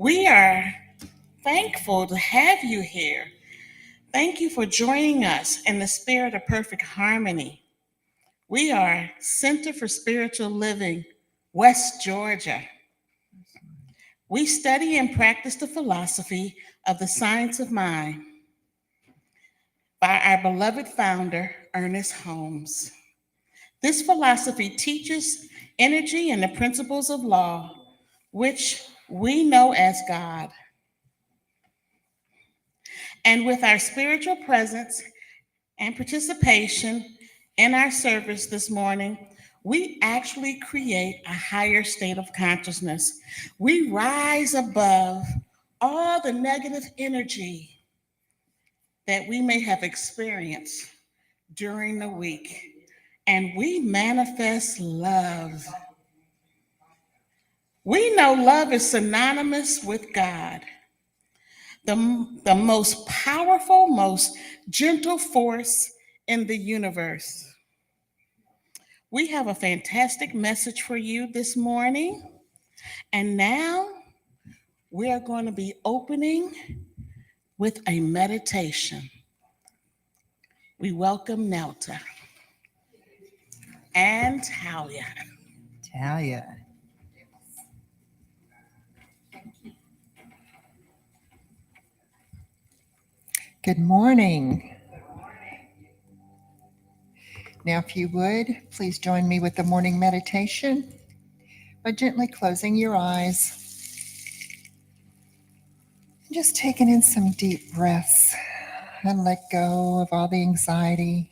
We are thankful to have you here. Thank you for joining us in the spirit of perfect harmony. We are Center for Spiritual Living, West Georgia. We study and practice the philosophy of the science of mind by our beloved founder, Ernest Holmes. This philosophy teaches energy and the principles of law, which we know as God. And with our spiritual presence and participation in our service this morning, we actually create a higher state of consciousness. We rise above all the negative energy that we may have experienced during the week, and we manifest love. We know love is synonymous with God, the most powerful, most gentle force in the universe. We have a fantastic message for you this morning. And now we are going to be opening with a meditation. We welcome Nelta and Talia. Talia. Good morning. Now, if you would, please join me with the morning meditation by gently closing your eyes. Just taking in some deep breaths and let go of all the anxiety,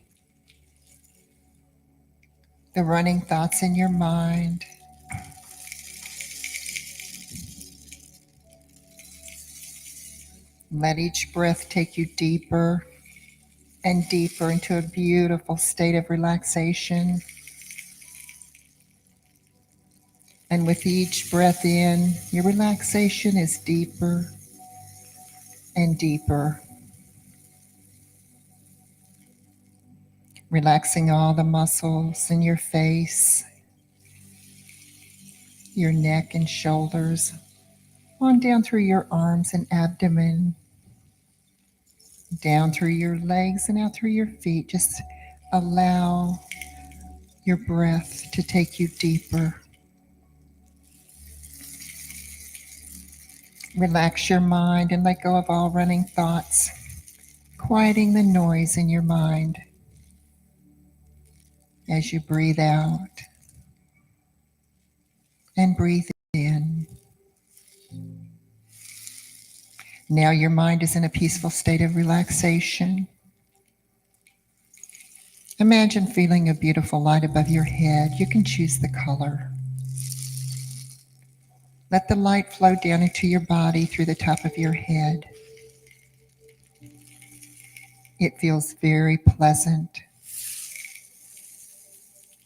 the running thoughts in your mind. Let each breath take you deeper and deeper into a beautiful state of relaxation. And with each breath in, your relaxation is deeper and deeper. Relaxing all the muscles in your face, your neck and shoulders, on down through your arms and abdomen, down through your legs and out through your feet. Just allow your breath to take you deeper. Relax your mind and let go of all running thoughts, quieting the noise in your mind as you breathe out and breathe in. Now your mind is in a peaceful state of relaxation. Imagine feeling a beautiful light above your head. You can choose the color. Let the light flow down into your body through the top of your head. It feels very pleasant.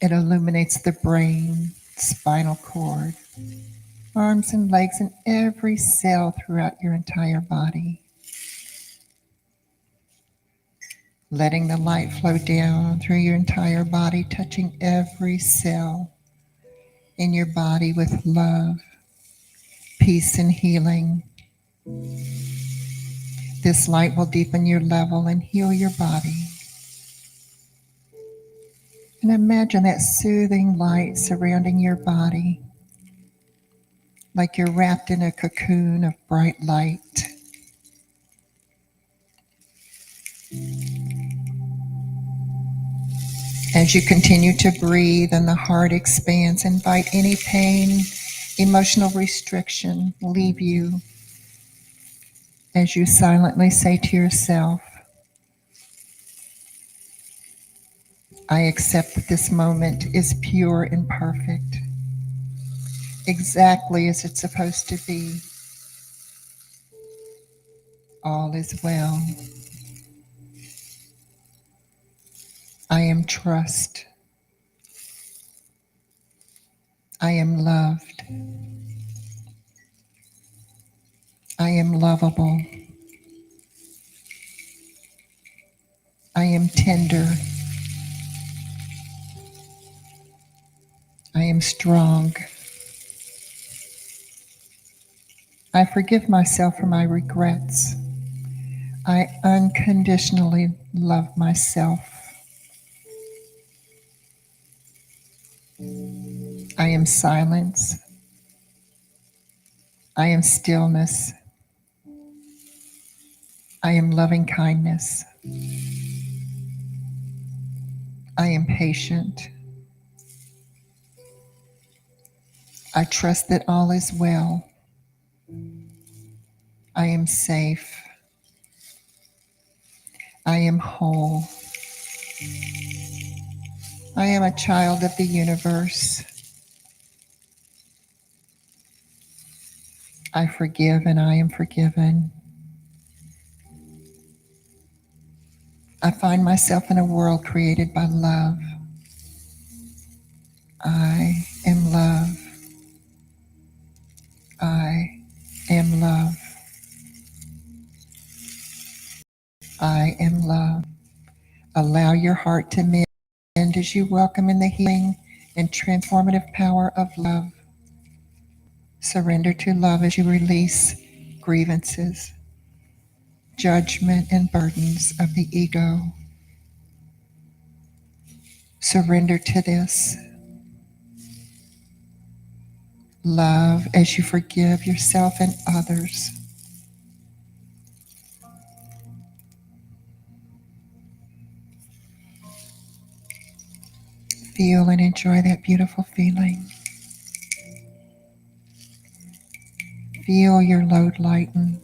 It illuminates the brain, spinal cord, arms and legs, and every cell throughout your entire body. Letting the light flow down through your entire body, touching every cell in your body with love, peace, and healing. This light will deepen your level and heal your body. And imagine that soothing light surrounding your body, like you're wrapped in a cocoon of bright light. As you continue to breathe and the heart expands, invite any pain, emotional restriction leave you as you silently say to yourself, I accept that this moment is pure and perfect, exactly as it's supposed to be. All is well. I am trust. I am loved. I am lovable. I am tender. I am strong. I forgive myself for my regrets. I unconditionally love myself. I am silence. I am stillness. I am loving kindness. I am patient. I trust that all is well. I am safe. I am whole. I am a child of the universe. I forgive and I am forgiven. I find myself in a world created by love. I am love. I am love. I am love. Allow your heart to mend as you welcome in the healing and transformative power of love. Surrender to love as you release grievances, judgment, and burdens of the ego. Surrender to this. Love as you forgive yourself and others. Feel and enjoy that beautiful feeling. Feel your load lighten.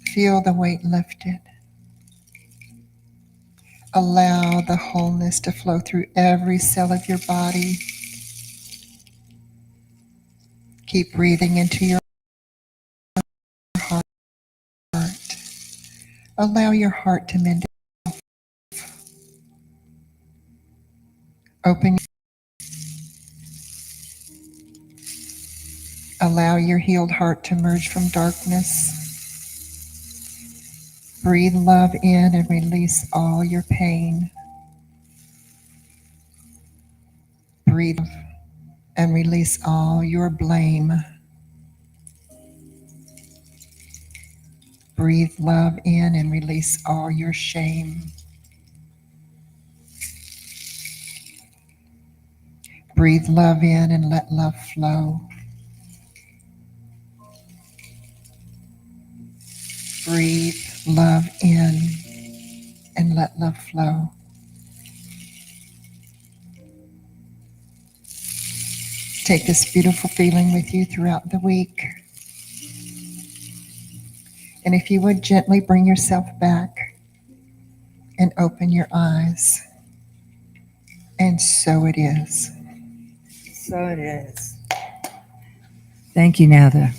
Feel the weight lifted. Allow the wholeness to flow through every cell of your body. Keep breathing into your heart. Allow your heart to mend. Open. Allow your healed heart to emerge from darkness. Breathe love in and release all your pain. Breathe and release all your blame. Breathe love in and release all your shame. Breathe love in and let love flow. Breathe love in and let love flow. Take this beautiful feeling with you throughout the week. And if you would gently bring yourself back and open your eyes. And so it is. So it is. Thank you, Nether.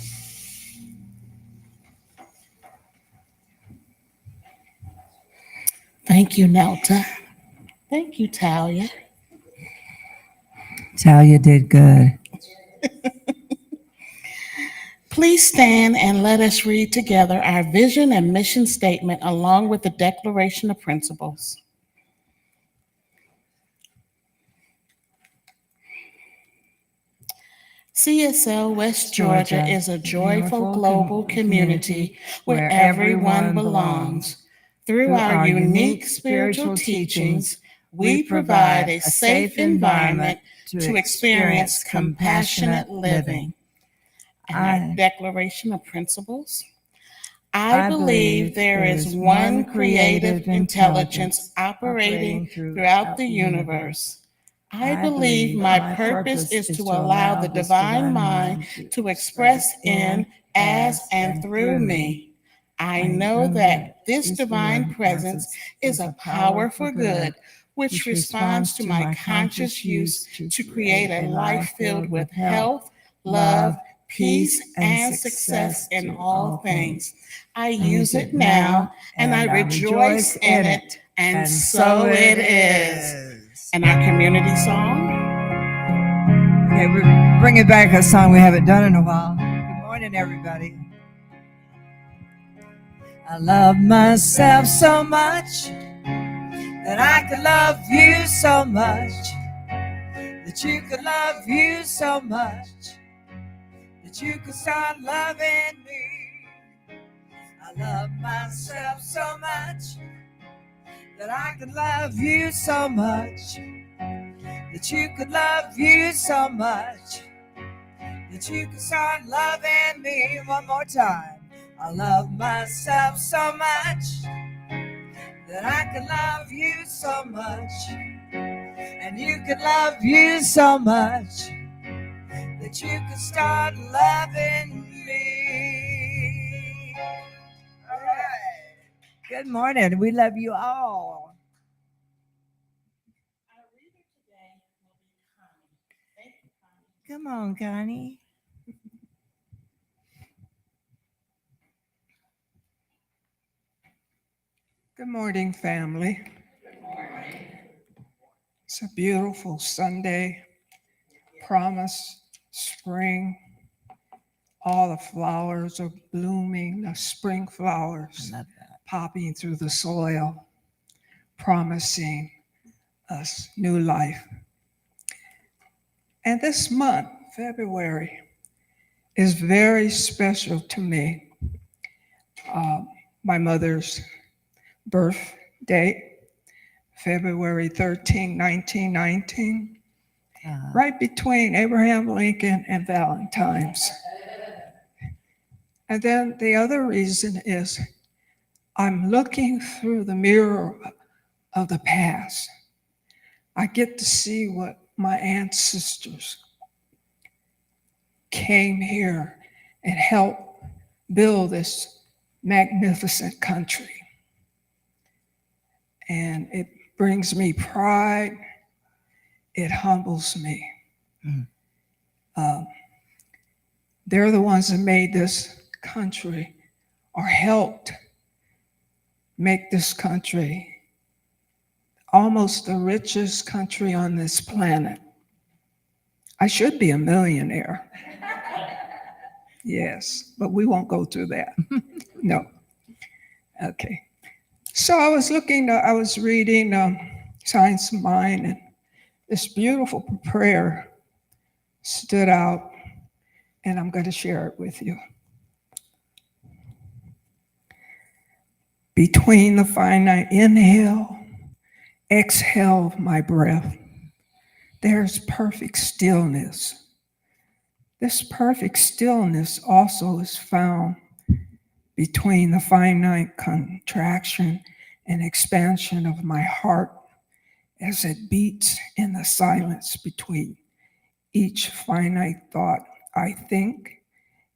Thank you, Nelta. Thank you, Talia. Talia did good. Please stand and let us read together our vision and mission statement along with the Declaration of Principles. CSL West Georgia is a joyful global community where everyone belongs. Through our unique spiritual teachings, we provide a safe environment to experience compassionate living. And our Declaration of Principles. I believe there is one creative intelligence operating throughout the universe. I believe my purpose is to allow the divine mind to express in, as, and through me. I know that this divine presence is a power for good, which responds to my conscious use to create a life filled with health, love, peace, and success in all things. I use it now, and I rejoice in it, and so it is. And our community song? Okay, we're bringing back a song we haven't done in a while. Good morning, everybody. I love myself so much that I could love you so much, that you could love you so much, that you could start loving me. I love myself so much that I could love you so much, that you could love you so much, that you could start loving me. One more time. I love myself so much that I could love you so much, and you could love you so much that you could start loving me. All right. Good morning. We love you all. Our reader today will be Connie. Thank you, Connie. Come on, Connie. Good morning, family. It's a beautiful Sunday. Promise spring. All the flowers are blooming, the spring flowers Love that. popping through the soil, promising us new life. And this month, February, is very special to me. My mother's birth date, February 13, 1919, right between Abraham Lincoln and Valentine's. And then the other reason is I'm looking through the mirror of the past. I get to see what my ancestors came here and helped build this magnificent country. And it brings me pride. It humbles me. They're the ones that made this country or helped make this country almost the richest country on this planet. I should be a millionaire. Yes, but we won't go through that. No. Okay. So I was reading Science of Mind, and this beautiful prayer stood out, and I'm going to share it with you. Between the finite inhale, exhale of my breath, there's perfect stillness. This perfect stillness also is found between the finite contraction and expansion of my heart as it beats in the silence between each finite thought I think,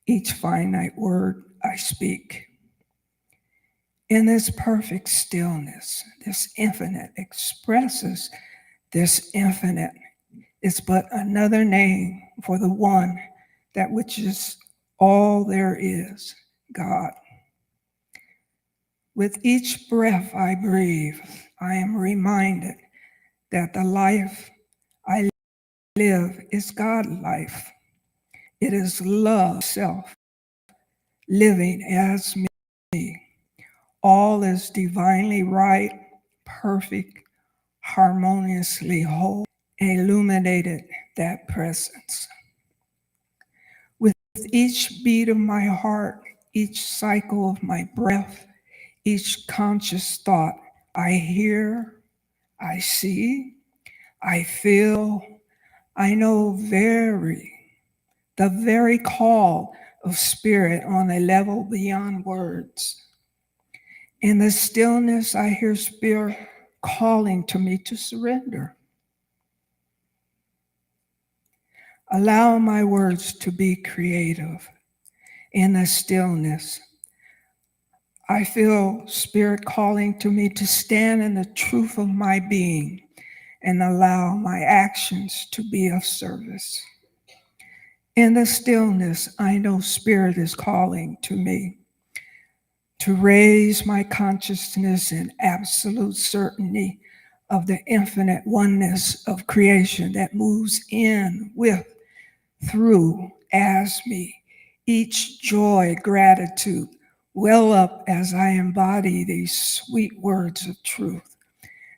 each finite word I speak. In this perfect stillness, this infinite expresses this infinite is but another name for the one that which is all there is, God. With each breath I breathe, I am reminded that the life I live is God life. It is love, self, living as me. All is divinely right, perfect, harmoniously whole, illuminated that presence. With each beat of my heart, each cycle of my breath, each conscious thought, I hear, I see, I feel, I know the very call of spirit on a level beyond words. In the stillness, I hear spirit calling to me to surrender. Allow my words to be creative. In the stillness, I feel spirit calling to me to stand in the truth of my being and allow my actions to be of service. In the stillness, I know spirit is calling to me to raise my consciousness in absolute certainty of the infinite oneness of creation that moves in, with, through, as me. Each joy, gratitude, well up as I embody these sweet words of truth,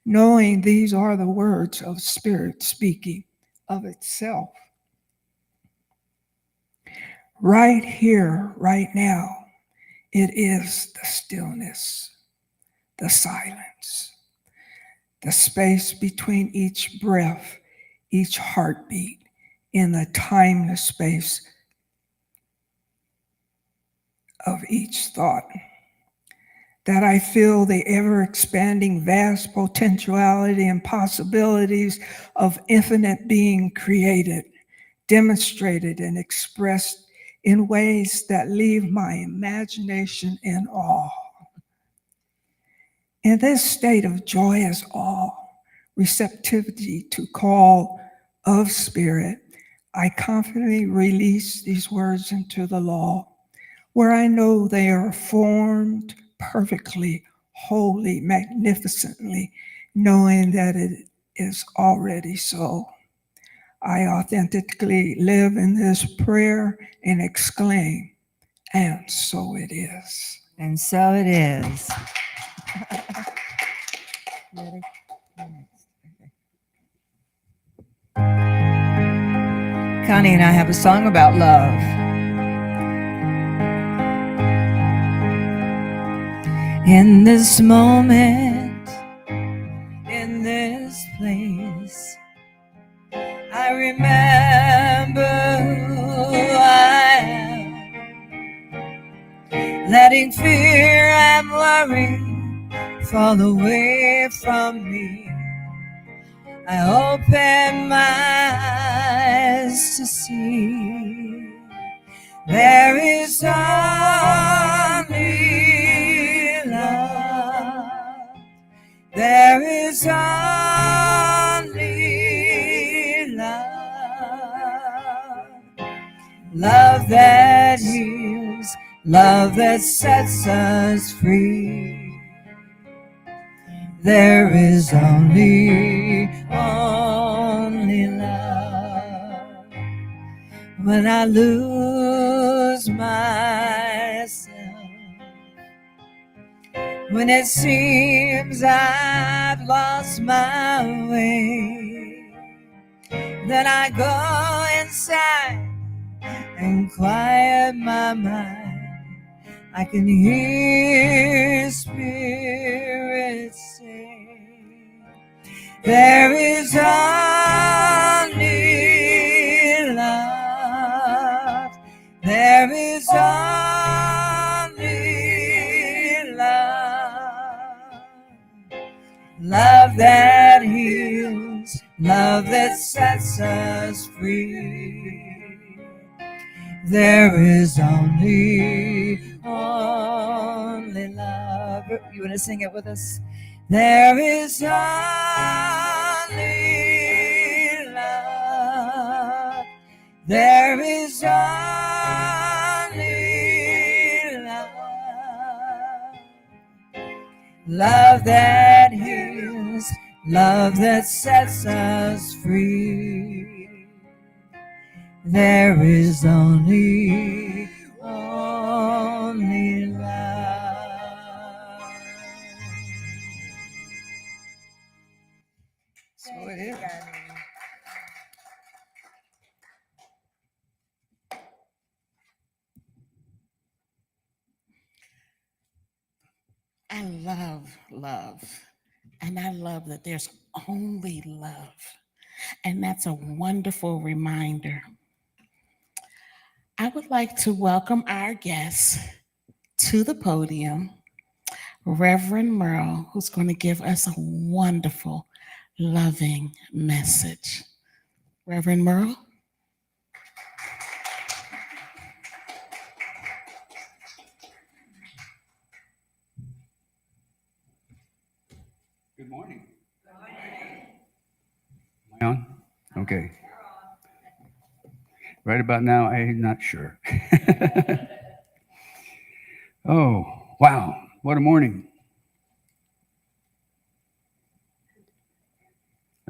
knowing these are the words of spirit speaking of itself. right here, right now. It is the stillness, the silence, the space between each breath, each heartbeat, in the timeless space of each thought. That I feel the ever-expanding vast potentiality and possibilities of infinite being created, demonstrated, and expressed in ways that leave my imagination in awe. In this state of joyous awe, receptivity to call of spirit, I confidently release these words into the law, where I know they are formed perfectly, wholly, magnificently, knowing that it is already so. I authentically live in this prayer and exclaim, and so it is. And so it is. Connie and I have a song about love. In this moment, in this place, I remember who I am, letting fear and worry fall away from me. I open my eyes to see there is only love. There is only love. Love that heals, love that sets us free. There is only love. When I lose myself, when it seems I've lost my way, then I go inside and quiet my mind. I can hear spirits say, there is only love. There is only love. Love that heals, love that sets us free. There is only love. You want to sing it with us? There is only love. There is only love. Love that heals, love that sets us free. There is only love. So it is. I love love. And I love that there's only love. And that's a wonderful reminder. I would like to welcome our guest to the podium, Reverend Merle, who's going to give us a wonderful, loving message. Reverend Merle? Good morning. Am I on? Okay. Right about now, I'm not sure. Oh, wow. What a morning.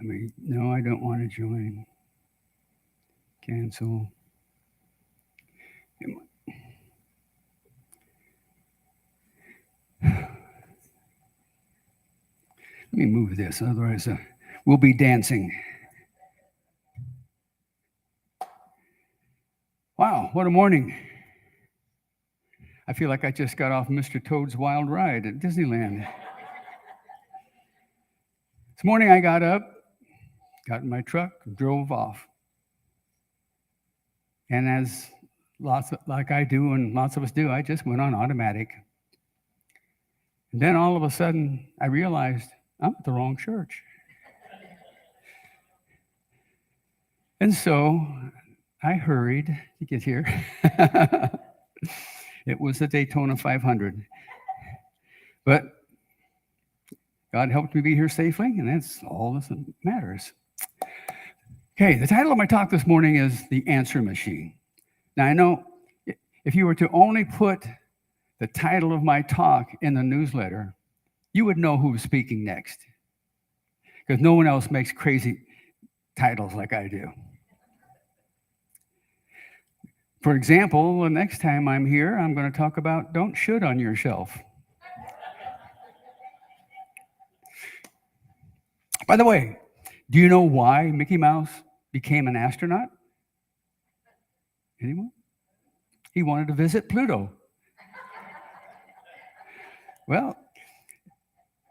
No, I don't want to join. Cancel. Let me move this, otherwise we'll be dancing. Wow, what a morning. I feel like I just got off Mr. Toad's Wild Ride at Disneyland. This morning I got up, got in my truck, drove off. And as like I do and lots of us do, I just went on automatic. And then all of a sudden, I realized I'm at the wrong church. And so I hurried to get here. It was the Daytona 500. But God helped me be here safely, and that's all that matters. Okay, the title of my talk this morning is The Answer Machine. Now, I know if you were to only put the title of my talk in the newsletter, you would know who was speaking next, because no one else makes crazy titles like I do. For example, the next time I'm here, I'm going to talk about don't should on your shelf. By the way, do you know why Mickey Mouse became an astronaut? Anyone? He wanted to visit Pluto. Well,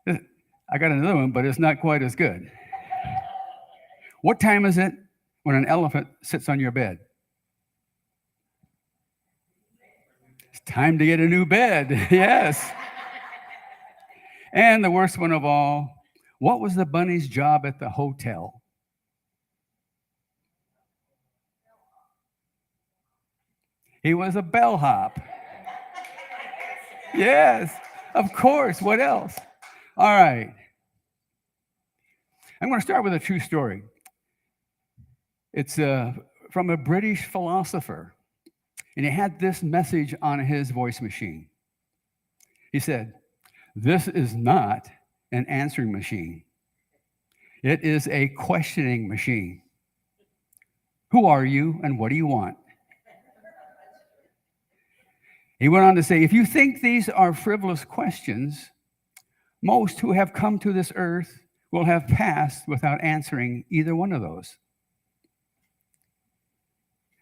I got another one, but it's not quite as good. What time is it when an elephant sits on your bed? It's time to get a new bed. Yes. And the worst one of all, what was the bunny's job at the hotel? He was a bellhop. Yes, of course. What else? All right. I'm going to start with a true story. It's from a British philosopher, and he had this message on his voice machine. He said, "This is not an answering machine. It is a questioning machine. Who are you and what do you want?" He went on to say, if you think these are frivolous questions, most who have come to this earth will have passed without answering either one of those.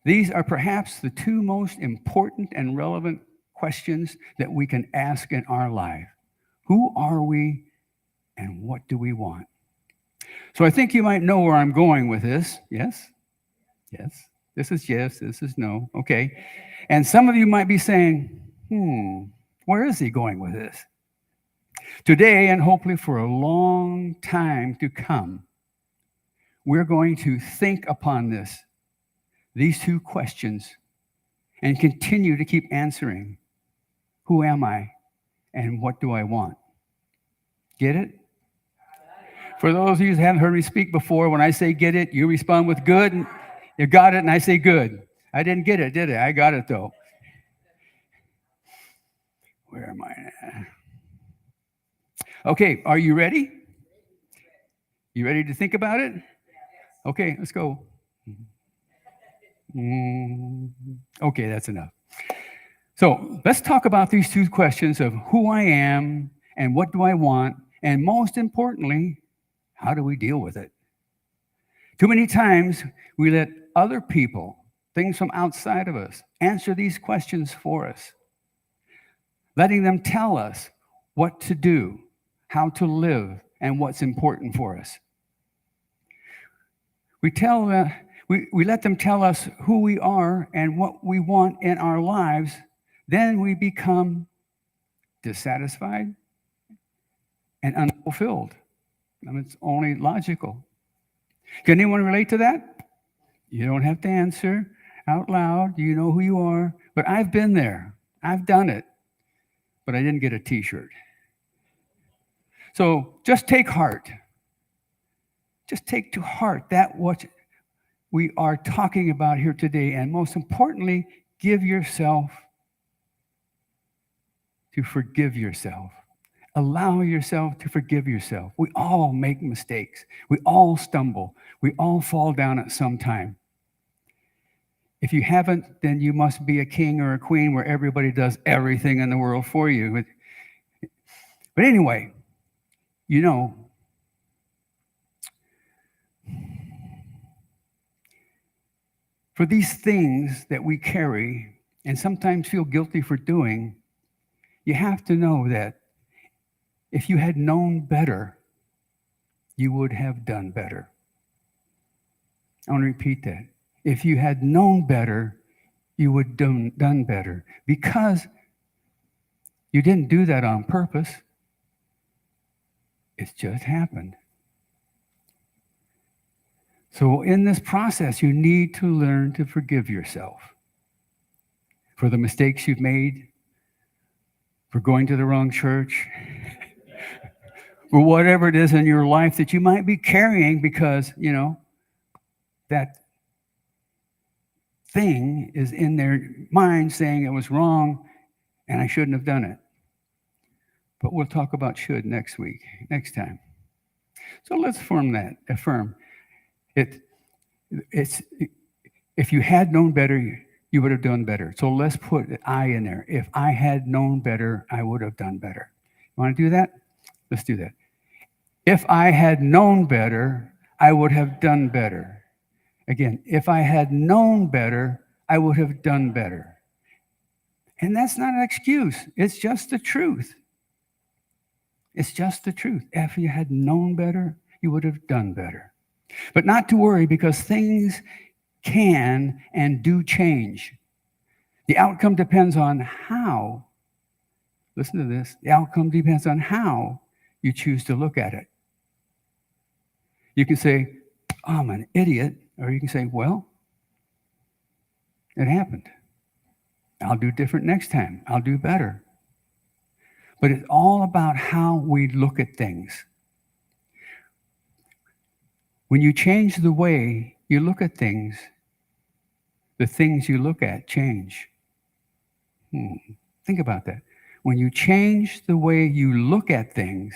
These are perhaps the two most important and relevant questions that we can ask in our life. Who are we and what do we want? So I think you might know where I'm going with this. Yes? Yes. This is yes, this is no. Okay. And some of you might be saying, where is he going with this? Today, and hopefully for a long time to come, we're going to think upon these two questions, and continue to keep answering, who am I and what do I want? Get it? For those of you who haven't heard me speak before, when I say get it, you respond with good. And you got it, and I say good. I didn't get it, did I? I got it, though. Where am I at? Okay, are you ready? You ready to think about it? Okay, let's go. Okay, that's enough. So let's talk about these two questions of who I am and what do I want, and most importantly, how do we deal with it? Too many times we let other people, things from outside of us, answer these questions for us, letting them tell us what to do, how to live, and what's important for us. We let them tell us who we are and what we want in our lives. Then we become dissatisfied and unfulfilled. I mean, it's only logical. Can anyone relate to that? You don't have to answer out loud. You know who you are. But I've been there. I've done it. But I didn't get a T-shirt. So just take heart. Just take to heart that what we are talking about here today. And most importantly, give yourself to forgive yourself. Allow yourself to forgive yourself. We all make mistakes. We all stumble. We all fall down at some time. If you haven't, then you must be a king or a queen where everybody does everything in the world for you. But anyway, you know, For these things that we carry and sometimes feel guilty for doing, you have to know that if you had known better, you would have done better. I want to repeat that. If you had known better, you would have done better. Because you didn't do that on purpose. It just happened. So in this process, you need to learn to forgive yourself for the mistakes you've made, for going to the wrong church, for whatever it is in your life that you might be carrying because, that thing is in their mind saying it was wrong and I shouldn't have done it. But we'll talk about should next time. So let's affirm it. It's if you had known better, you would have done better. So let's put I in there. If I had known better, I would have done better. You want to do that? Let's do that. If I had known better, I would have done better. Again, if I had known better, I would have done better. And that's not an excuse. It's just the truth. It's just the truth. If you had known better, you would have done better. But not to worry, because things can and do change. The outcome depends on how, listen to this, the outcome depends on how you choose to look at it. You can say, I'm an idiot, or you can say, well, it happened. I'll do different next time. I'll do better. But it's all about how we look at things. When you change the way you look at things, the things you look at change. Think about that. When you change the way you look at things,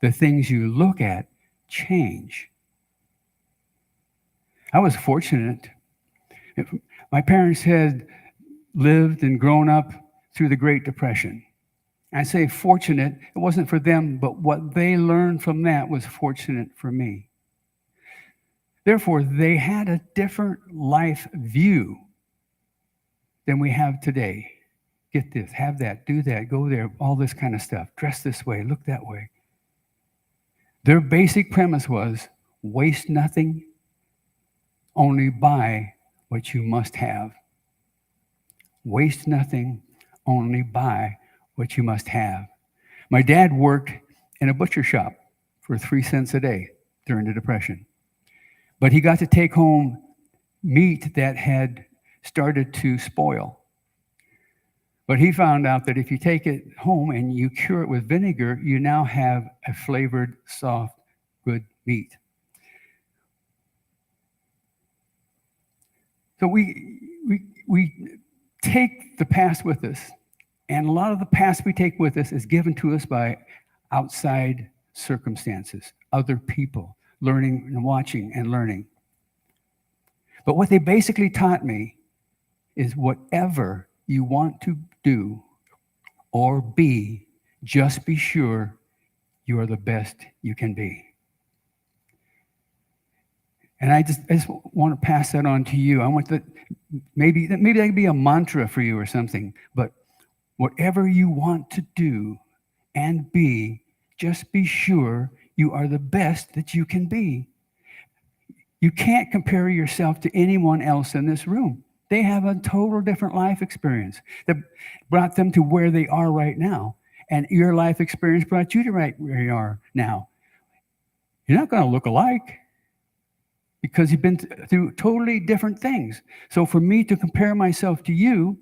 the things you look at change. I was fortunate. My parents had lived and grown up through the Great Depression. I say fortunate, it wasn't for them, but what they learned from that was fortunate for me. Therefore, they had a different life view than we have today. Get this, have that, do that, go there, all this kind of stuff. Dress this way, look that way. Their basic premise was waste nothing, only buy what you must have. Waste nothing, only buy what you must have. My dad worked in a butcher shop for 3 cents a day during the Depression. But he got to take home meat that had started to spoil. But he found out that if you take it home and you cure it with vinegar, you now have a flavored, soft, good meat. So we take the past with us, and a lot of the past we take with us is given to us by outside circumstances, other people, learning and watching and learning. But what they basically taught me is whatever you want to do or be, just be sure you are the best you can be. And I just want to pass that on to you. I want that maybe that could be a mantra for you or something. But whatever you want to do and be, just be sure you are the best that you can be. You can't compare yourself to anyone else in this room. They have a total different life experience that brought them to where they are right now. And your life experience brought you to right where you are now. You're not going to look alike because you've been through totally different things. So for me to compare myself to you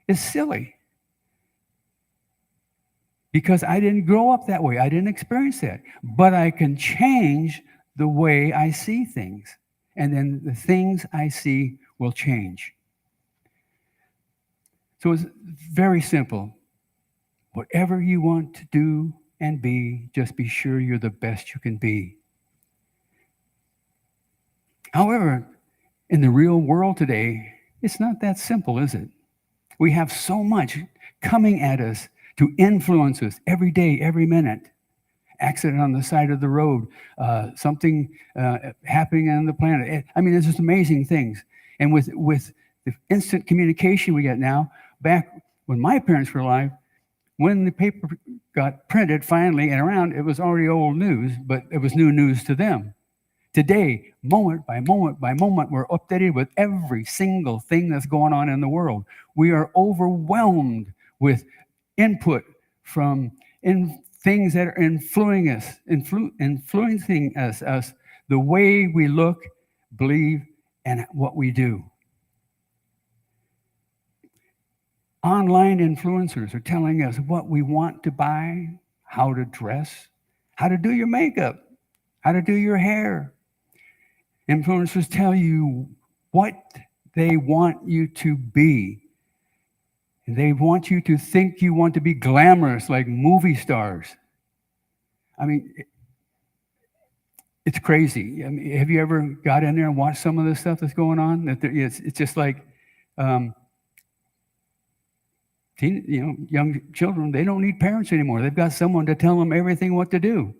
is silly. Because I didn't grow up that way. I didn't experience that. But I can change the way I see things. And then the things I see will change. So it's very simple. Whatever you want to do and be, just be sure you're the best you can be. However, in the real world today, it's not that simple, is it? We have so much coming at us to influence us every day, every minute. Accident on the side of the road, something happening on the planet. I mean, it's just amazing things. And with the instant communication we get now, back when my parents were alive, when the paper got printed finally and around, it was already old news, but it was new news to them. Today, moment by moment by moment, we're updated with every single thing that's going on in the world. We are overwhelmed with input from things that are influencing us, the way we look, believe, and what we do. Online influencers are telling us what we want to buy, how to dress, how to do your makeup, how to do your hair. Influencers tell you what they want you to be. They want you to think you want to be glamorous like movie stars. I mean, it's crazy. I mean, have you ever got in there and watched some of the stuff that's going on? It's just like, young children, they don't need parents anymore. They've got someone to tell them everything what to do.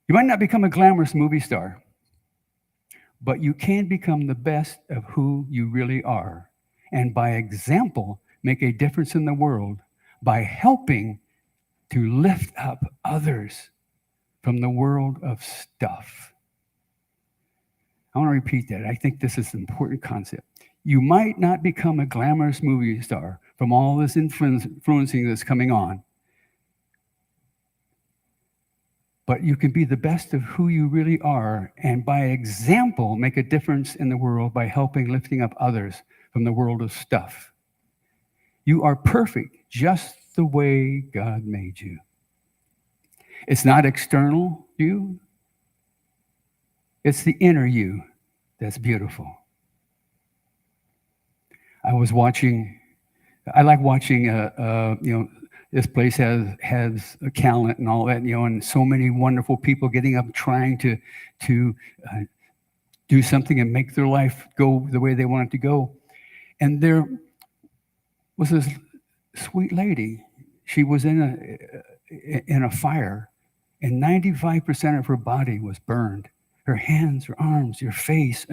You might not become a glamorous movie star, but you can become the best of who you really are. And by example, make a difference in the world by helping to lift up others from the world of stuff. I want to repeat that. I think this is an important concept. You might not become a glamorous movie star from all this influencing that's coming on, but you can be the best of who you really are, and by example, make a difference in the world by helping lifting up others from the world of stuff. You are perfect just the way God made you. It's not external you, it's the inner you that's beautiful. I like watching, this place has a talent and all that, and so many wonderful people getting up trying to do something and make their life go the way they want it to go. And there was this sweet lady. She was in a fire, and 95% of her body was burned. Her hands, her arms, her face.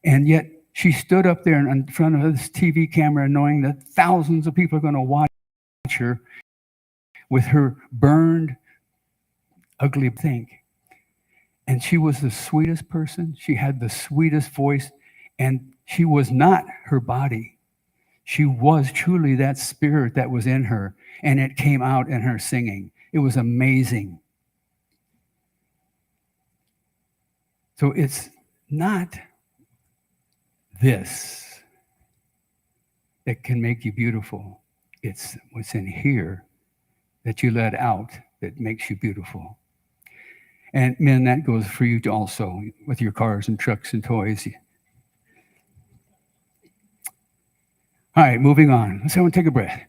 And yet she stood up there in front of this TV camera knowing that thousands of people are going to watch her with her burned, ugly thing. And she was the sweetest person. She had the sweetest voice. And she was not her body. She was truly that spirit that was in her. And it came out in her singing. It was amazing. So it's not this that can make you beautiful. It's what's in here that you let out that makes you beautiful. And men, that goes for you also with your cars and trucks and toys. All right, moving on. Let's everyone take a breath.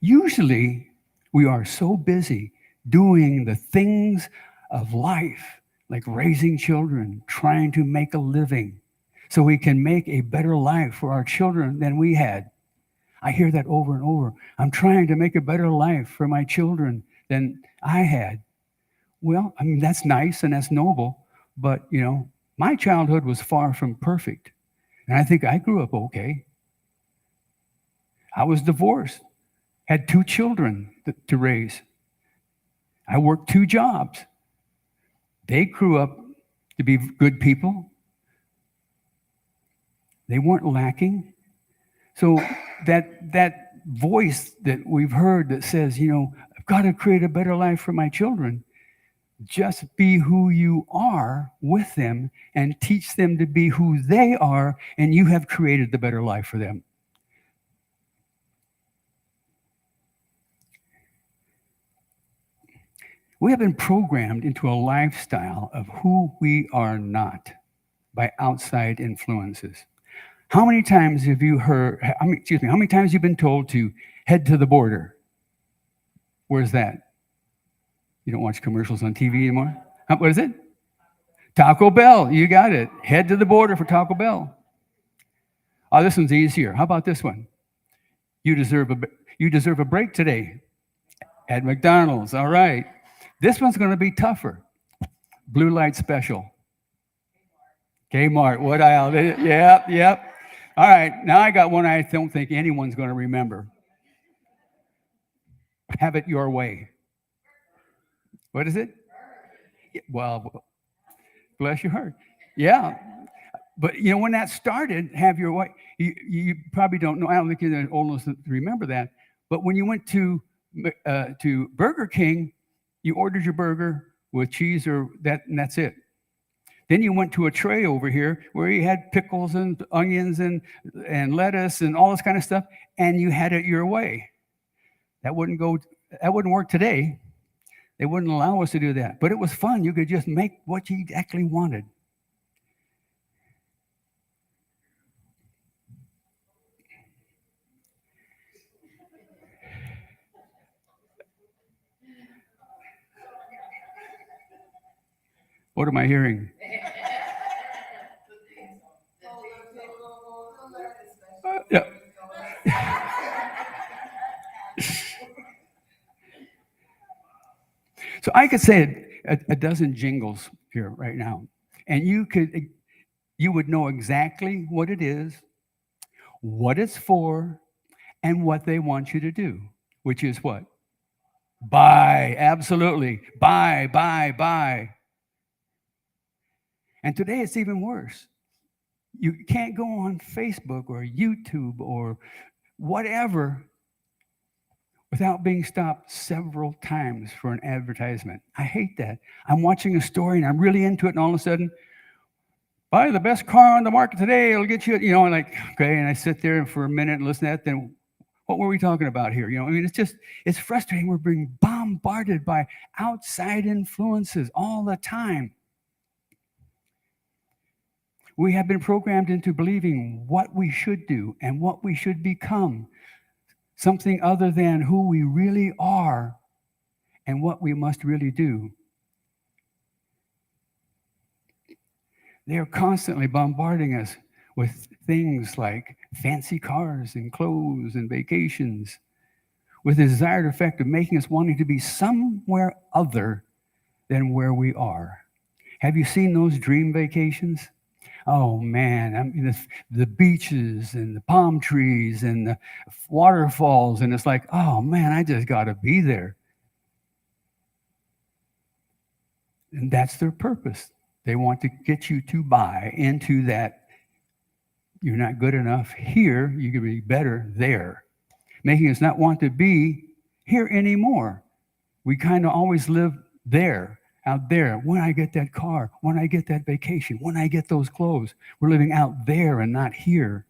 Usually, we are so busy doing the things of life, like raising children, trying to make a living, so we can make a better life for our children than we had. I hear that over and over. I'm trying to make a better life for my children than I had. Well, I mean, that's nice and that's noble, but, my childhood was far from perfect. And I think I grew up okay. I was divorced, had 2 children to raise. I worked 2 jobs. They grew up to be good people. They weren't lacking. So that voice that we've heard that says, I've got to create a better life for my children, just be who you are with them and teach them to be who they are, and you have created the better life for them. We have been programmed into a lifestyle of who we are not by outside influences. How many times have you heard, how many times have you been told to head to the border? Where's that? You don't watch commercials on TV anymore? What is it? Taco Bell. You got it. Head to the border for Taco Bell. Oh, this one's easier. How about this one? You deserve a break today at McDonald's. All right. This one's going to be tougher. Blue light special. Kmart, what aisle? Yep, yep. All right, now I got one I don't think anyone's going to remember. Have it your way. What is it? Well, bless your heart. Yeah. But you know, when that started, have your way, you probably don't know. I don't think you're old enough to remember that. But when you went to Burger King, you ordered your burger with cheese or that, and that's it. Then you went to a tray over here where you had pickles and onions and lettuce and all this kind of stuff, and you had it your way. That wouldn't work today. They wouldn't allow us to do that. But it was fun. You could just make what you actually wanted. What am I hearing? Yeah. So I could say a dozen jingles here right now, and you would know exactly what it is, what it's for, and what they want you to do, which is what? Buy. Absolutely. Buy, buy, buy. And today it's even worse. You can't go on Facebook or YouTube or whatever without being stopped several times for an advertisement. I hate that. I'm watching a story and I'm really into it, and all of a sudden, buy the best car on the market today. It'll get you, and like, okay. And I sit there for a minute and listen to that. Then what were we talking about here? I mean, it's frustrating. We're being bombarded by outside influences all the time. We have been programmed into believing what we should do and what we should become, something other than who we really are and what we must really do. They are constantly bombarding us with things like fancy cars and clothes and vacations, with the desired effect of making us wanting to be somewhere other than where we are. Have you seen those dream vacations? Oh man, I mean, the beaches and the palm trees and the waterfalls, and it's like, oh man, I just got to be there. And that's their purpose. They want to get you to buy into that. You're not good enough here, you can be better there, making us not want to be here anymore. We kind of always live there. Out there, when I get that car, when I get that vacation, when I get those clothes. We're living out there and not here.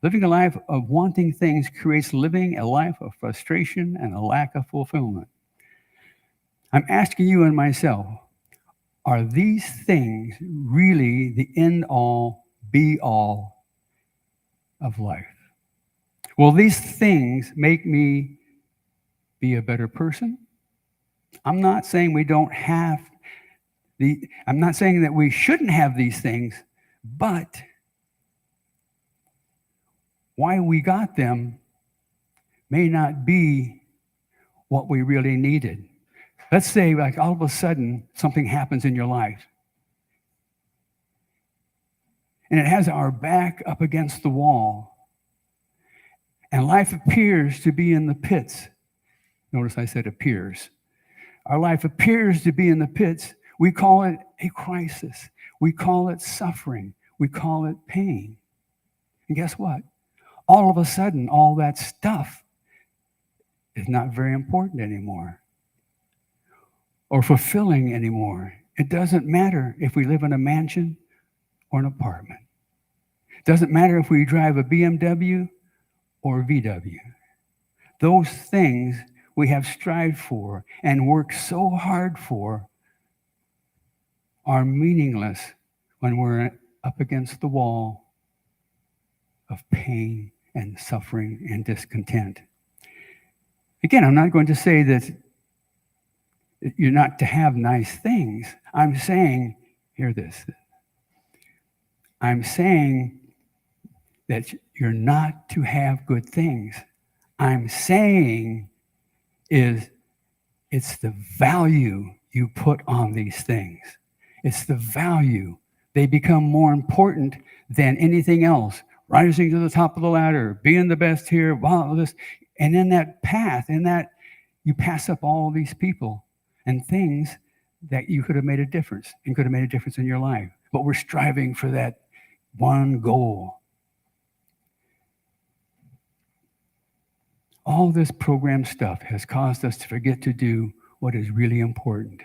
Living a life of wanting things creates living a life of frustration and a lack of fulfillment. I'm asking you and myself, are these things really the end all, be all of life? Will these things make me be a better person? I'm not saying we don't have I'm not saying that we shouldn't have these things, but why we got them may not be what we really needed. Let's say, like, all of a sudden something happens in your life, and it has our back up against the wall, and life appears to be in the pits. Notice I said appears. Our life appears to be in the pits. We call it a crisis. We call it suffering. We call it pain. And guess what? All of a sudden, all that stuff is not very important anymore or fulfilling anymore. It doesn't matter if we live in a mansion or an apartment. It doesn't matter if we drive a BMW or a VW. Those things we have strived for and worked so hard for are meaningless when we're up against the wall of pain and suffering and discontent. Again, I'm not going to say that you're not to have nice things. I'm saying, hear this, I'm saying that you're not to have good things. I'm saying it's the value you put on these things. It's the value They become more important than anything else. Rising to the top of the ladder, being the best here, wow, this. And in that path, you pass up all these people and things that you could have made a difference and could have made a difference in your life. But we're striving for that one goal. All this program stuff has caused us to forget to do what is really important.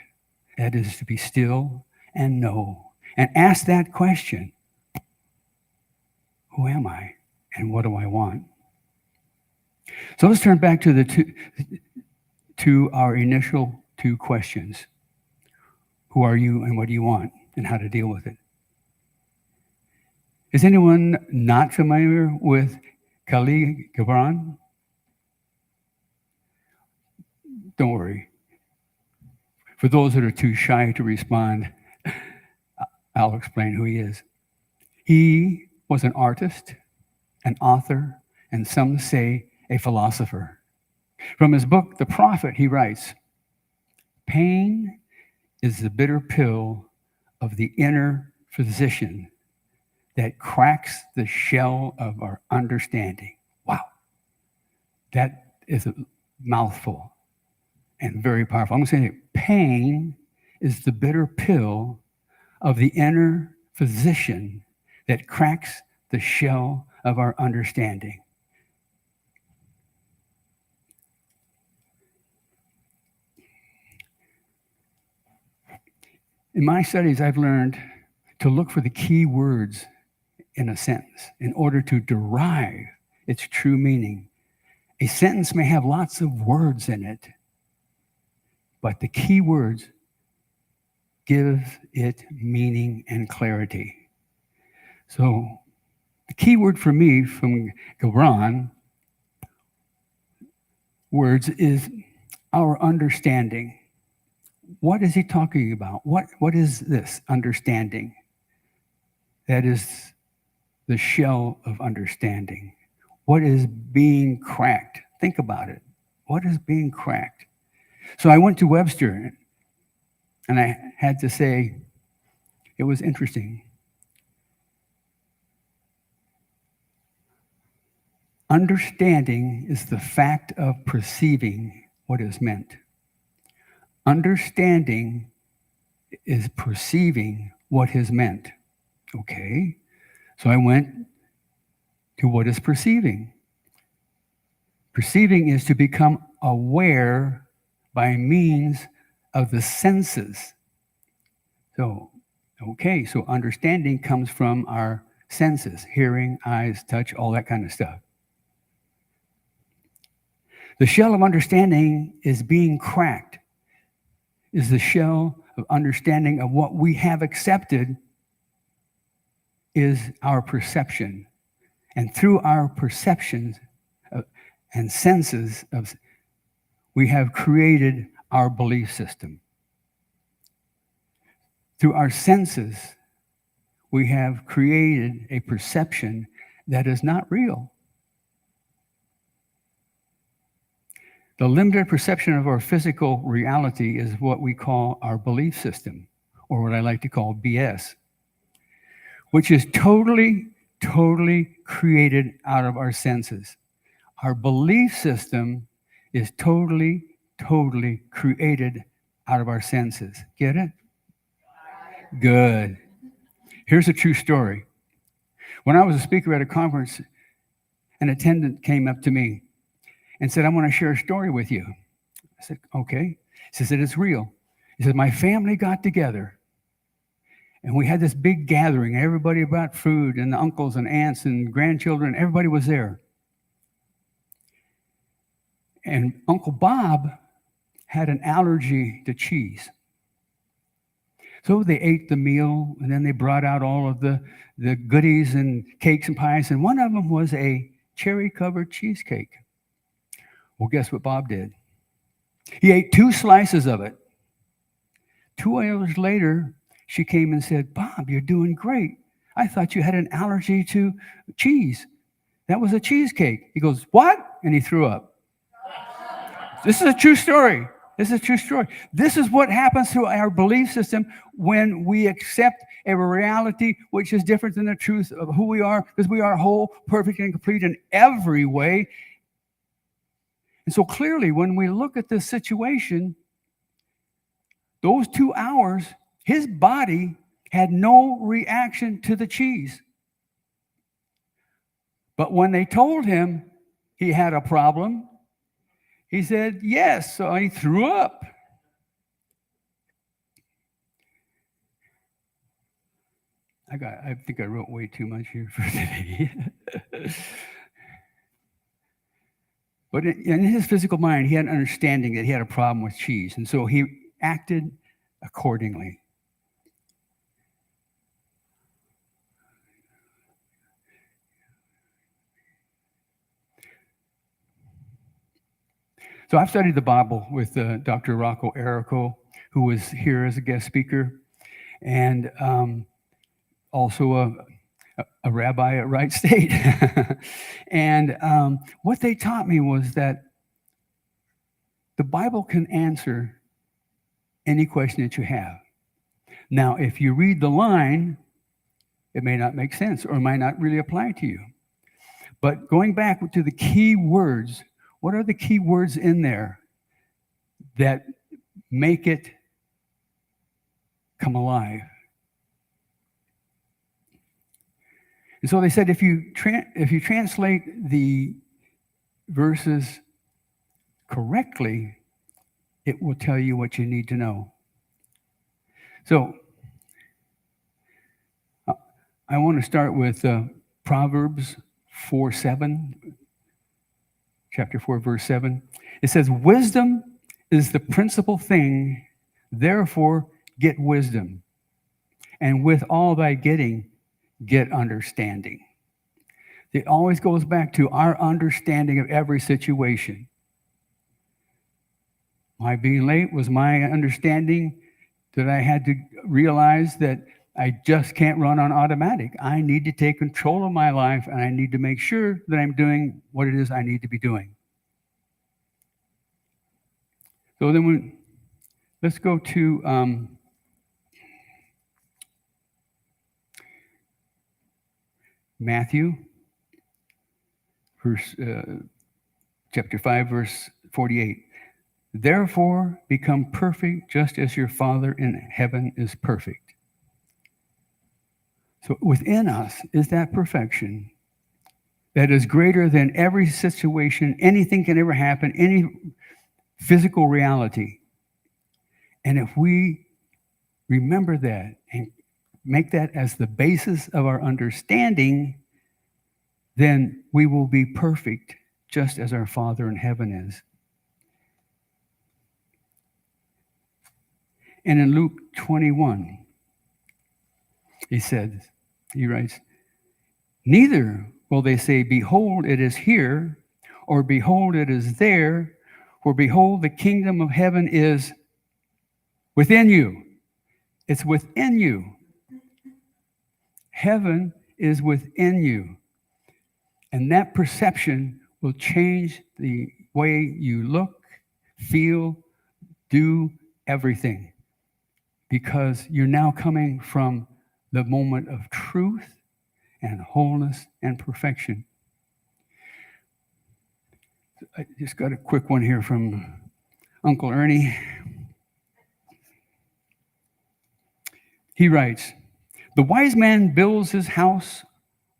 That is to be still and know and ask that question, who am I and what do I want? So let's turn back to our initial two questions. Who are you and what do you want and how to deal with it? Is anyone not familiar with Khalil Gibran? Don't worry. For those that are too shy to respond, I'll explain who he is. He was an artist, an author, and some say a philosopher. From his book, The Prophet, he writes, "Pain is the bitter pill of the inner physician that cracks the shell of our understanding." Wow. That is a mouthful and very powerful. I'm going to say it. Pain is the bitter pill of the inner physician that cracks the shell of our understanding. In my studies, I've learned to look for the key words in a sentence in order to derive its true meaning. A sentence may have lots of words in it, but the key words give it meaning and clarity. So the key word for me from Gibran words is our understanding. What is he talking about? What is this understanding? That is the shell of understanding. What is being cracked? Think about it. What is being cracked? So I went to Webster and I had to say, it was interesting. Understanding is the fact of perceiving what is meant. Understanding is perceiving what is meant. Okay, so I went to what is perceiving. Perceiving is to become aware by means of the senses. So understanding comes from our senses, hearing, eyes, touch, all that kind of stuff. The shell of understanding is being cracked, is the shell of understanding of what we have accepted is our perception. And through our perceptions and senses, we have created our belief system. Through our senses, we have created a perception that is not real. The limited perception of our physical reality is what we call our belief system, or what I like to call BS, which is totally created out of our senses. Our belief system is totally created out of our senses. Get it? Good. Here's a true story. When I was a speaker at a conference, an attendant came up to me and said, "I want to share a story with you." I said, "Okay." He said, "It's real." He said, "My family got together and we had this big gathering. Everybody brought food, and the uncles and aunts and grandchildren, everybody was there. And Uncle Bob had an allergy to cheese. So they ate the meal, and then they brought out all of the goodies and cakes and pies, and one of them was a cherry-covered cheesecake. Well, guess what Bob did? He ate 2 slices of it. 2 hours later, she came and said, "Bob, you're doing great. I thought you had an allergy to cheese. That was a cheesecake." He goes, "What?" And he threw up. This is a true story. This is a true story. This is what happens to our belief system when we accept a reality which is different than the truth of who we are, because we are whole, perfect, and complete in every way. And so clearly, when we look at this situation, those 2 hours, his body had no reaction to the cheese. But when they told him he had a problem, he said, yes. So he threw up. I think I wrote way too much here for today. But in his physical mind, he had an understanding that he had a problem with cheese. And so he acted accordingly. So I've studied the Bible with Dr. Rocco Errico, who was here as a guest speaker, and also a rabbi at Wright State. And what they taught me was that the Bible can answer any question that you have. Now, if you read the line, it may not make sense or might not really apply to you. But going back to the key words, what are the key words in there that make it come alive? And so they said, if you translate the verses correctly, it will tell you what you need to know. So I want to start with Proverbs 4:7, chapter 4, verse 7. It says, wisdom is the principal thing, therefore get wisdom. And with all thy getting, get understanding. It always goes back to our understanding of every situation. My being late was my understanding that I had to realize that I just can't run on automatic. I need to take control of my life, and I need to make sure that I'm doing what it is I need to be doing. So then let's go to Matthew, chapter 5, verse 48. Therefore, become perfect just as your Father in heaven is perfect. So within us is that perfection that is greater than every situation, anything can ever happen, any physical reality. And if we remember that and make that as the basis of our understanding, then we will be perfect just as our Father in heaven is. And in Luke 21, he writes, neither will they say, behold, it is here, or behold, it is there, for behold, the kingdom of heaven is within you. It's within you. Heaven is within you. And that perception will change the way you look, feel, do everything. Because you're now coming from the moment of truth and wholeness and perfection. I just got a quick one here from Uncle Ernie. He writes, the wise man builds his house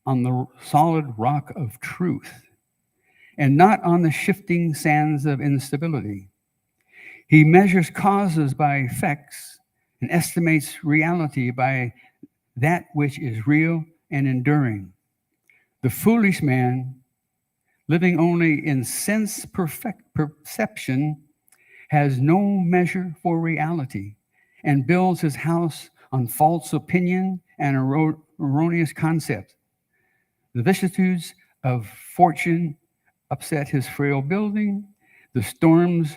on the solid rock of truth and not on the shifting sands of instability. He measures causes by effects and estimates reality by that which is real and enduring. The foolish man, living only in sense perception, has no measure for reality and builds his house on false opinion and erroneous concept. The vicissitudes of fortune upset his frail building. The storms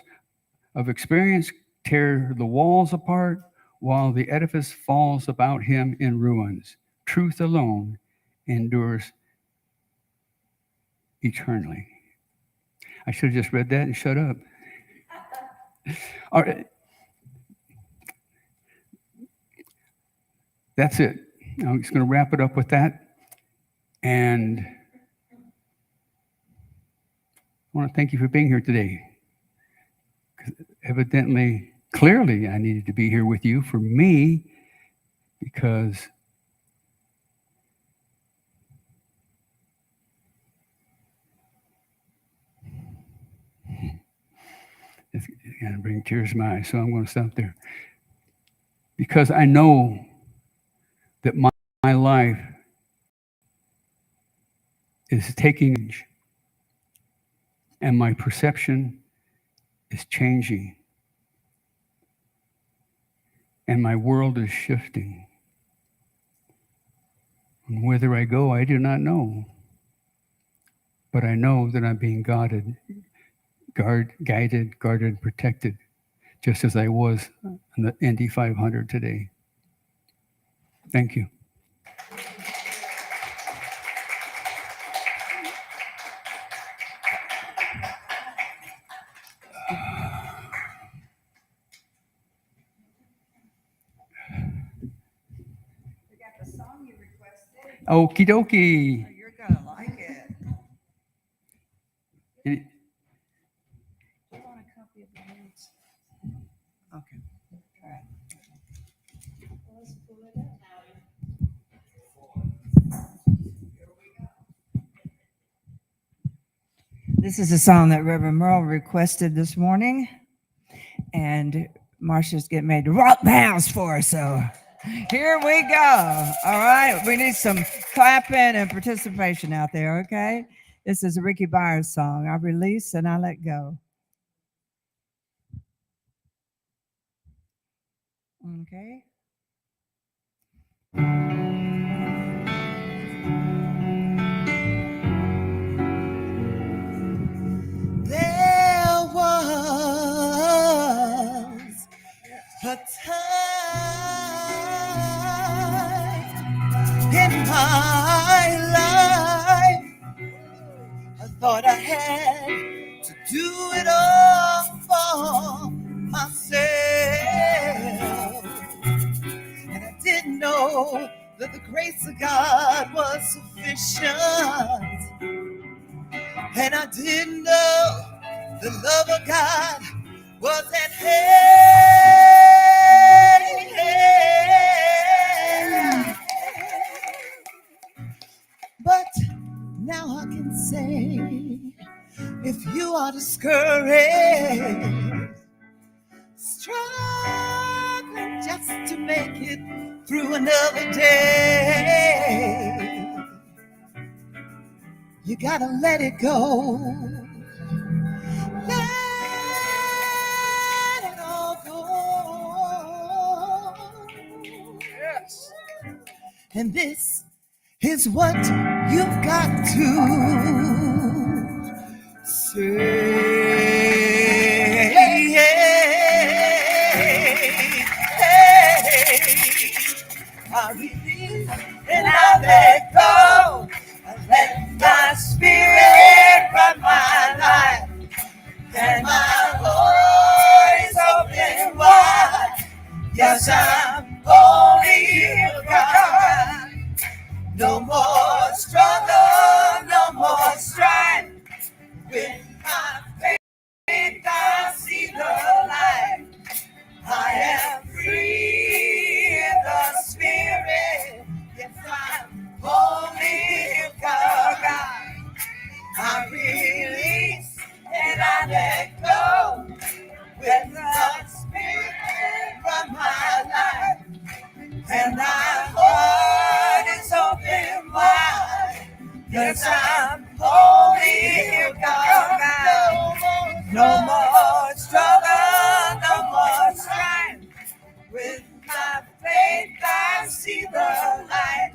of experience tear the walls apart, while the edifice falls about him in ruins. Truth alone endures eternally. I should have just read that and shut up. All right. That's it. I'm just going to wrap it up with that. And I want to thank you for being here today. Evidently, clearly, I needed to be here with you for me because it's going to bring tears to my eyes, so I'm going to stop there. Because I know that my life is taking, and my perception is changing, and my world is shifting. And whether I go, I do not know. But I know that I'm being guided, guarded, protected, just as I was on the Indy 500 today. Thank you. Okie dokie. You're going to like it. Any- Do you want a copy of the minutes? Okay. All right. Let's pull it up. This is a song that Reverend Merle requested this morning, and Marcia's getting ready to rock the house for us, so here we go. All right, we need some clapping and participation out there, okay? This is a Ricky Byers song. I release and I let go. Okay. There was a time in my life I thought I had to do it all for myself, and I didn't know that the grace of God was sufficient, and I didn't know the love of God was at hand. But now I can say, if you are discouraged, struggling just to make it through another day, you gotta let it go. Let it all go. Yes. And this is what you've got to say. I release and I let go. I let my spirit run my life, and my heart is open wide. Yes, I'm only you, God. No more struggle, no more strife. With my faith, I see the light. I am free in the spirit. Yes, I'm only God. I release and I let go. With the spirit from my life, and my heart is open wide. Yes, I'm only God. No more struggle, no more strife. With my faith, I see the light.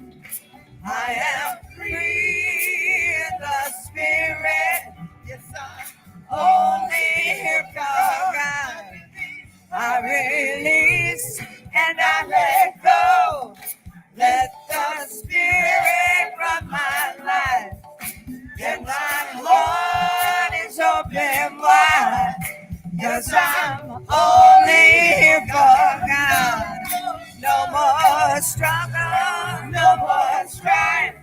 I am free in the spirit. Yes, I'm only God. I release and I let go. Let the spirit run my life. And my heart is open wide. Yes, I'm only more struggle, no more strife.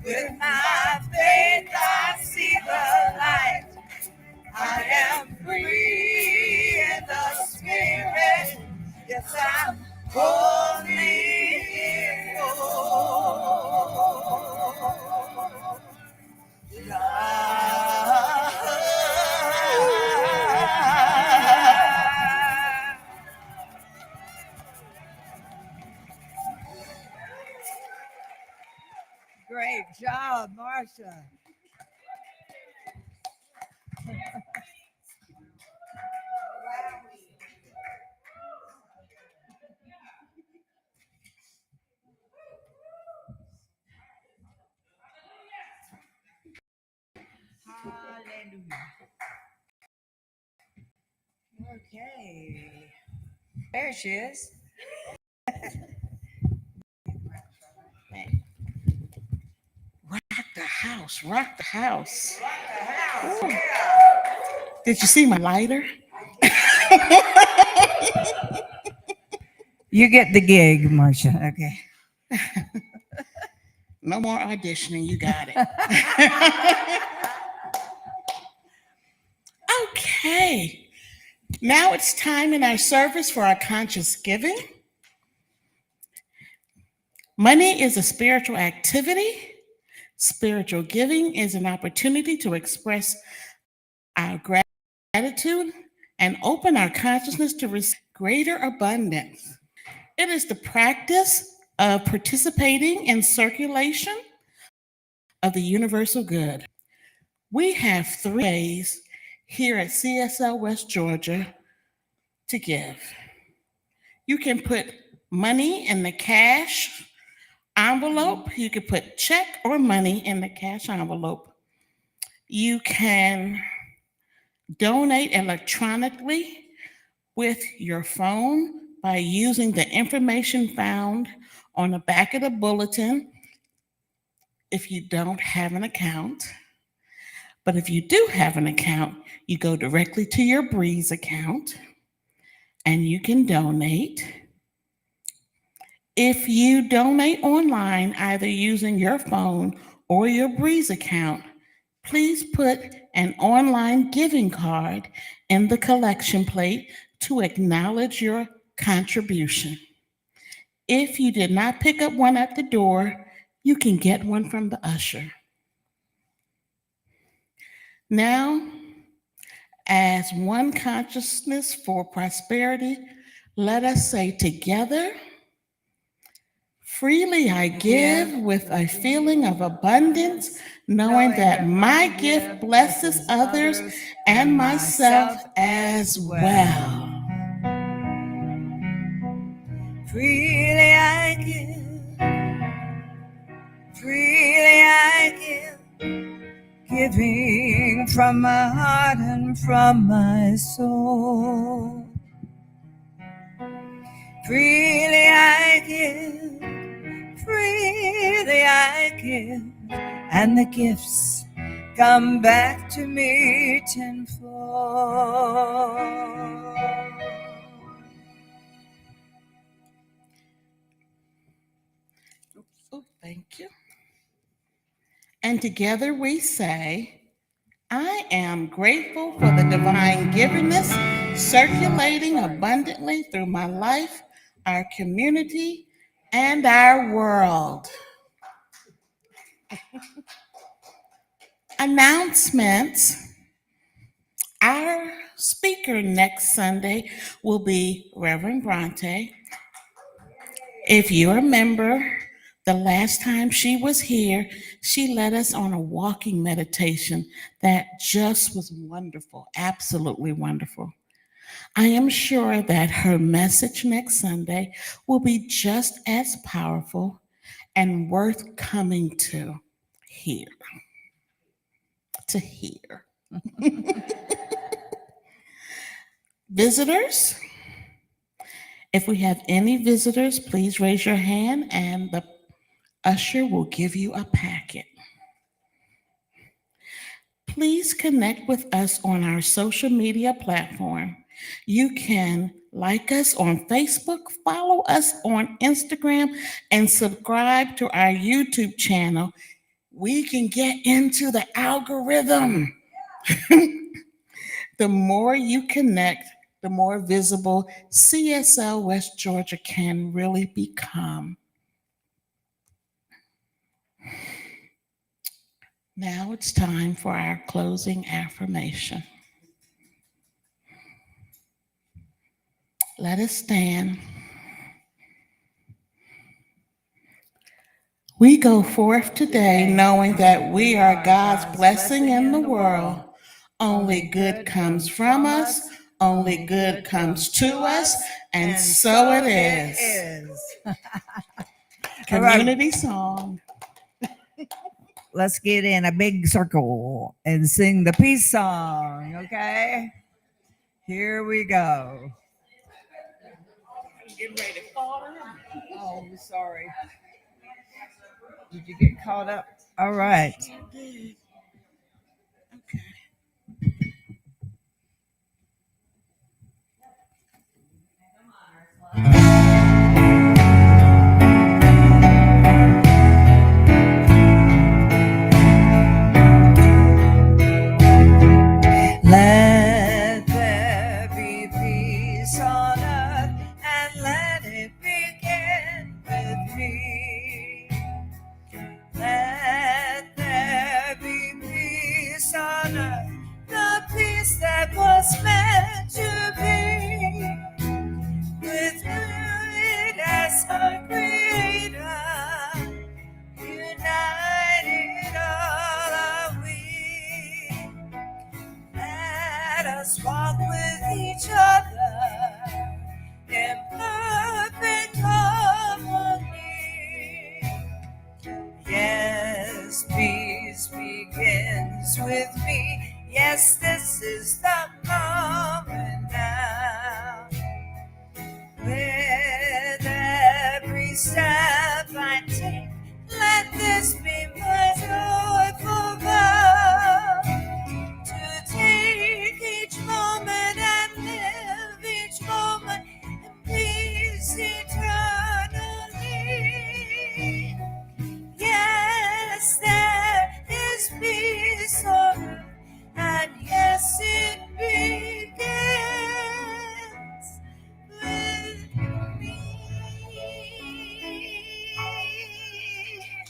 With my faith I see the light. I am free in the spirit. Yes, I'm holy in God. Great job, Marcia. Hallelujah. Okay. There she is. Rock the house, rock the house. Ooh. Did you see my lighter? You get the gig, Marcia. Okay. No more auditioning, you got it. Okay, now it's time in our service for our conscious giving. Money is a spiritual activity. Spiritual giving is an opportunity to express our gratitude and open our consciousness to receive greater abundance. It is the practice of participating in circulation of the universal good. We have 3 ways here at CSL West Georgia to give. You can put money in the cash envelope. You can put check or money in the cash envelope. You can donate electronically with your phone by using the information found on the back of the bulletin if you don't have an account. But if you do have an account, you go directly to your Breeze account and you can donate. If you donate online, either using your phone or your Breeze account, please put an online giving card in the collection plate to acknowledge your contribution. If you did not pick up one at the door, you can get one from the usher. Now, as one consciousness for prosperity, let us say together, freely I give with a feeling of abundance, knowing that my gift blesses others and myself as well. Freely I give, freely I give, giving from my heart and from my soul. Freely I give, freely I give, and the gifts come back to me tenfold. Oh, thank you. And together we say, I am grateful for the divine givenness circulating abundantly through my life, our community, and our world. Announcements. Our speaker next Sunday will be Reverend Bronte. If you remember, the last time she was here, she led us on a walking meditation that just was wonderful, absolutely wonderful. I am sure that her message next Sunday will be just as powerful and worth coming to hear. To hear. Visitors, if we have any visitors, please raise your hand and the usher will give you a packet. Please connect with us on our social media platform. You can Like us on Facebook, follow us on Instagram, and subscribe to our YouTube channel. We can get into the algorithm. The more you connect, the more visible CSL West Georgia can really become. Now it's time for our closing affirmation. Let us stand. We go forth today knowing that we are God's blessing in the world. Only good comes from us, only good comes to us, and so it is. Community song. Let's get in a big circle and sing the peace song, okay? Here we go. Getting ready to fall in. Oh, sorry. Did you get caught up? All right. Okay. Let there be peace on earth and let it begin with me. Let there be peace on earth, the peace that was meant to be. With you as our Creator, united all are we. Let us walk with each other in perfect harmony. Yes, peace begins with me. Yes, this is the moment now. With every step